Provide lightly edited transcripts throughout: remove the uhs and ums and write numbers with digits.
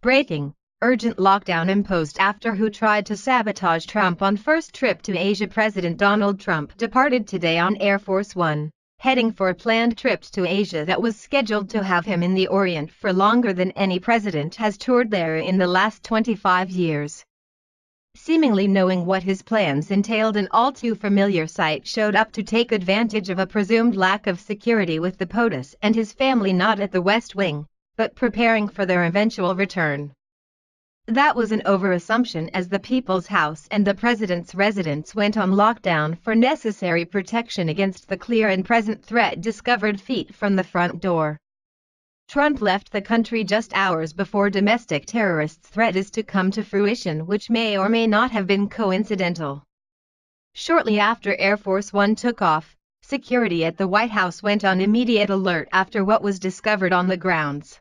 Breaking: urgent lockdown imposed after WHO tried to sabotage Trump on first trip to Asia. President Donald Trump departed today on Air Force One, heading for a planned trip to Asia that was scheduled to have him in the Orient for longer than any president has toured there in the last 25 years. Seemingly knowing what his plans entailed, an all too familiar sight showed up to take advantage of a presumed lack of security, with the POTUS and his family not at the West Wing, but preparing for their eventual return. That was an overassumption, as the People's House and the President's residence went on lockdown for necessary protection against the clear and present threat discovered feet from the front door. Trump left the country just hours before domestic terrorists' threat is to come to fruition, which may or may not have been coincidental. Shortly after Air Force One took off, security at the White House went on immediate alert after what was discovered on the grounds.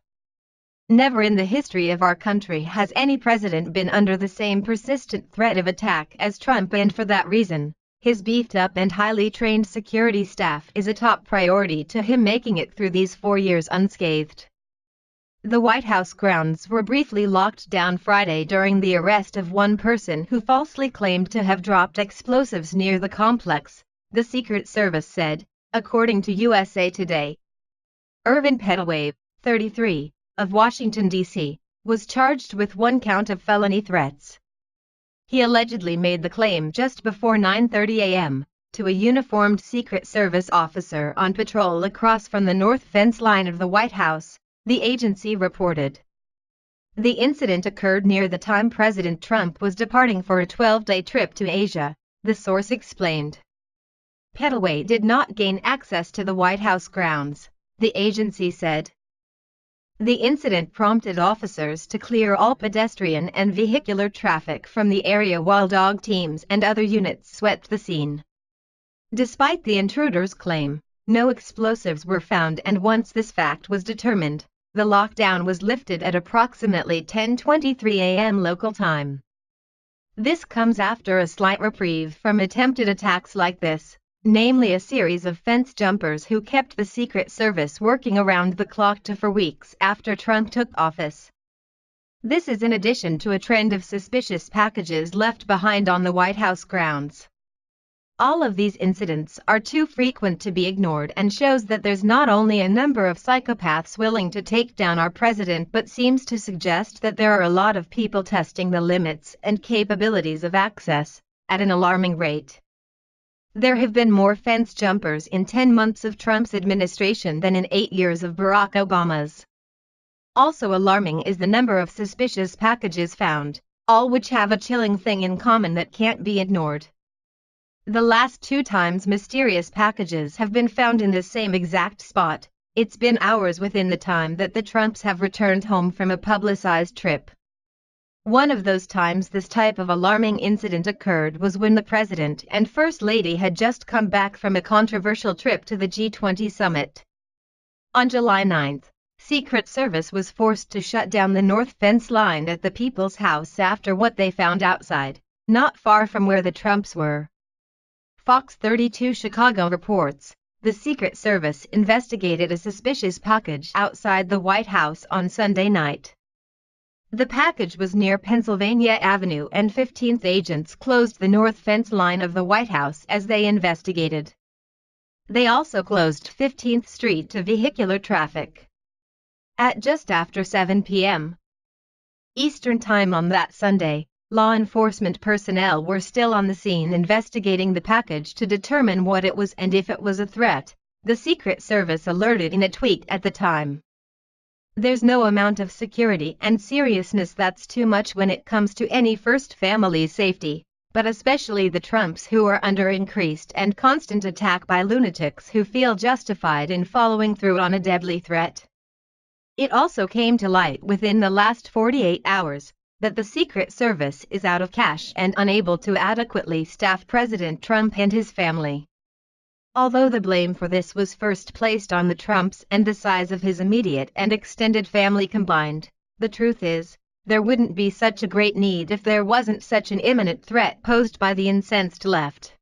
Never in the history of our country has any president been under the same persistent threat of attack as Trump, and for that reason, his beefed-up and highly trained security staff is a top priority to him making it through these 4 years unscathed. The White House grounds were briefly locked down Friday during the arrest of one person who falsely claimed to have dropped explosives near the complex, the Secret Service said, according to USA Today. Irvin Pettaway, 33, of Washington, D.C., was charged with 1 count of felony threats. He allegedly made the claim just before 9:30 a.m. to a uniformed Secret Service officer on patrol across from the north fence line of the White House, the agency reported. The incident occurred near the time President Trump was departing for a 12-day trip to Asia, the source explained. Pettaway did not gain access to the White House grounds, the agency said. The incident prompted officers to clear all pedestrian and vehicular traffic from the area while dog teams and other units swept the scene. Despite the intruder's claim, no explosives were found, and once this fact was determined, the lockdown was lifted at approximately 10:23 a.m. local time. This comes after a slight reprieve from attempted attacks like this, namely a series of fence jumpers who kept the Secret Service working around the clock for weeks after Trump took office. This is in addition to a trend of suspicious packages left behind on the White House grounds. All of these incidents are too frequent to be ignored, and shows that there's not only a number of psychopaths willing to take down our president, but seems to suggest that there are a lot of people testing the limits and capabilities of access at an alarming rate. There have been more fence jumpers in 10 months of Trump's administration than in 8 years of Barack Obama's. Also alarming is the number of suspicious packages found, all which have a chilling thing in common that can't be ignored. The last 2 times mysterious packages have been found in the same exact spot, it's been hours within the time that the Trumps have returned home from a publicized trip. One of those times this type of alarming incident occurred was when the President and First Lady had just come back from a controversial trip to the G20 summit. On July 9, Secret Service was forced to shut down the north fence line at the People's House after what they found outside, not far from where the Trumps were. Fox 32 Chicago reports, the Secret Service investigated a suspicious package outside the White House on Sunday night. The package was near Pennsylvania Avenue, and 15th agents closed the north fence line of the White House as they investigated. They also closed 15th Street to vehicular traffic. At just after 7 p.m. Eastern Time on that Sunday, law enforcement personnel were still on the scene investigating the package to determine what it was and if it was a threat, the Secret Service alerted in a tweet at the time. There's no amount of security and seriousness that's too much when it comes to any first family's safety, but especially the Trumps, who are under increased and constant attack by lunatics who feel justified in following through on a deadly threat. It also came to light within the last 48 hours that the Secret Service is out of cash and unable to adequately staff President Trump and his family. Although the blame for this was first placed on the Trumps and the size of his immediate and extended family combined, the truth is, there wouldn't be such a great need if there wasn't such an imminent threat posed by the incensed left.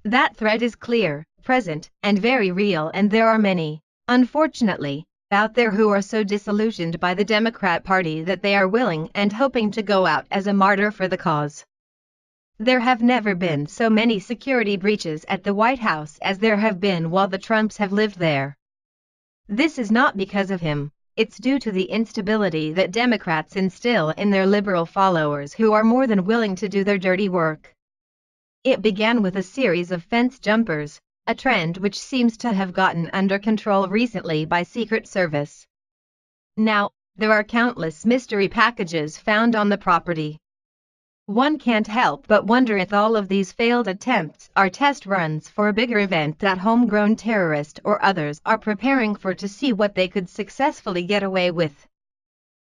That threat is clear, present, and very real, and there are many, unfortunately, out there who are so disillusioned by the Democrat Party that they are willing and hoping to go out as a martyr for the cause. There have never been so many security breaches at the White House as there have been while the Trumps have lived there. This is not because of him, it's due to the instability that Democrats instill in their liberal followers who are more than willing to do their dirty work. It began with a series of fence jumpers, a trend which seems to have gotten under control recently by Secret Service. Now, there are countless mystery packages found on the property. One can't help but wonder if all of these failed attempts are test runs for a bigger event that homegrown terrorists or others are preparing for to see what they could successfully get away with.